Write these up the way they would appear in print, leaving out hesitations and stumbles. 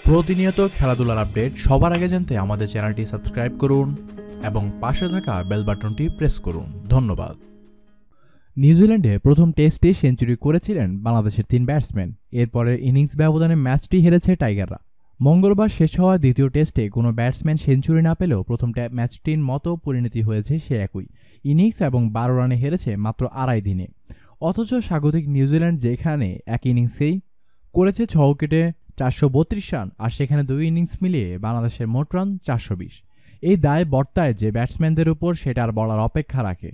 প্রতিনিয়ত খেলাধুলার আপডেট সবার আগে জানতে আমাদের চ্যানেলটি সাবস্ক্রাইব করুন এবং পাশে থাকা বেল বাটনটি প্রেস করুন। ধন্যবাদ। নিউজিল্যান্ডে প্রথম টেস্টে সেঞ্চুরি করেছিলেন বাংলাদেশের ৩ ব্যাটসম্যান। এরপরের ইনিংস ব্যবধানে ম্যাচটি হেরেছে টাইগাররা। মঙ্গলবার শেষ হওয়া দ্বিতীয় টেস্টে কোনো ব্যাটসম্যান সেঞ্চুরি না পেলেও প্রথম ম্যাচটির মতো পরিণতি হয়েছে সে একই। ইনিংস এবং ১২ রানে হেরেছে মাত্র আড়াই দিনে। অথচ স্বাগতিক নিউজিল্যান্ড যেখানে এক ইনিংসেই করেছে ৬ উইকেটে ৪৩২ রান, আর সেখানে ২ ইনিংস মিলিয়ে বাংলাদেশের মোট রান ৪২০। এই দায় বর্তায় যে ব্যাটসম্যানদের উপর সেটা আর বলার অপেক্ষা রাখে।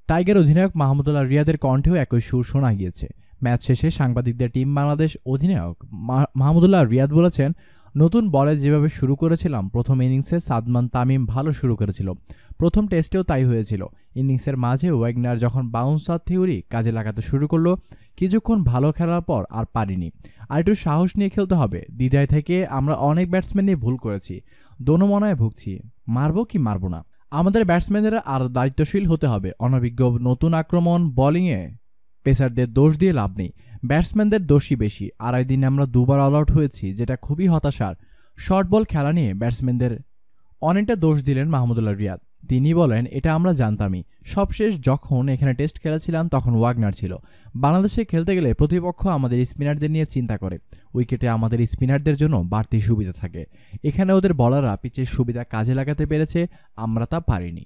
টাইগার অধিনায়ক মাহমুদুল্লাহ রিয়াদের কণ্ঠেও একই সুর শোনা গিয়েছে। ম্যাচ শেষে সাংবাদিকদের টিম বাংলাদেশ অধিনায়ক মাহমুদুল্লাহ রিয়াদ বলেছেন, নতুন বলে যেভাবে শুরু করেছিলাম, প্রথম ইনিংসে সাদমান তামিম ভালো শুরু করেছিল। প্রথম টেস্টেও তাই হয়েছিল। ইনিংসের মাঝে ওয়েগনার যখন বাউন্সার থিওরি কাজে লাগাতে শুরু করলো, কিছুক্ষণ ভালো খেলার পর আর পারিনি। আর একটু সাহস নিয়ে খেলতে হবে। দ্বিধায় থেকে আমরা অনেক ব্যাটসম্যান নিয়ে ভুল করেছি, দোনোমনায় ভুগছি, মারবো কি মারবো না। আমাদের ব্যাটসম্যানদের আর দায়িত্বশীল হতে হবে। অনভিজ্ঞ নতুন আক্রমণ বোলিংয়ে পেসারদের দোষ দিয়ে লাভ নেই, ব্যাটসম্যানদের দোষই বেশি। আড়াই দিনে আমরা দুবার অল আউট হয়েছি, যেটা খুবই হতাশার। শর্ট বল খেলা নিয়ে ব্যাটসম্যানদের অনেকটা দোষ দিলেন মাহমুদুল্লাহ রিয়াদ। তিনি বলেন, এটা আমরা জানতামই। সবশেষ যখন এখানে টেস্ট খেলেছিলাম তখন ওয়াগনার ছিল। বাংলাদেশে খেলতে গেলে প্রতিপক্ষ আমাদের স্পিনারদের নিয়ে চিন্তা করে। উইকেটে আমাদের স্পিনারদের জন্য বাড়তি সুবিধা থাকে। এখানে ওদের বলাররা পিচের সুবিধা কাজে লাগাতে পেরেছে, আমরা তা পারিনি।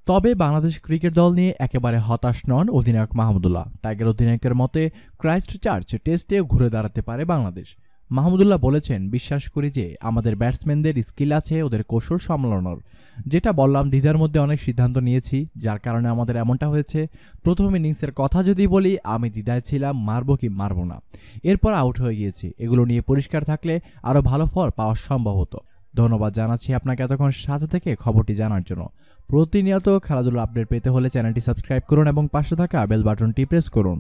তবে বাংলাদেশ ক্রিকেট দল নিয়ে একেবারে হতাশ নন অধিনায়ক মাহমুদুল্লাহ। টাইগার অধিনায়কের মতে ক্রাইস্টচার্চ টেস্টে ঘুরে দাঁড়াতে পারে বাংলাদেশ। মাহমুদুল্লাহ বলেছেন, বিশ্বাস করি যে আমাদের ব্যাটসম্যানদের স্কিল আছে ওদের কৌশল সামলানোর। যেটা বললাম, দ্বিধার মধ্যে অনেক সিদ্ধান্ত নিয়েছি, যার কারণে আমাদের এমনটা হয়েছে। প্রথম ইনিংসের কথা যদি বলি, আমি দ্বিধায় ছিলাম মারবো কি মারবো না। এরপর আউট হয়ে গিয়েছি। এগুলো নিয়ে পরিষ্কার থাকলে আরও ভালো ফল পাওয়া সম্ভব হতো। ধন্যবাদ জানাচ্ছি আপনাকে এতক্ষণ সাথে থেকে খবরটি জানার জন্য। প্রতিনিয়ত খেলাধুলার আপডেট পেতে হলে চ্যানেলটি সাবস্ক্রাইব করুন এবং পাশে থাকা বেল বাটনটি প্রেস করুন।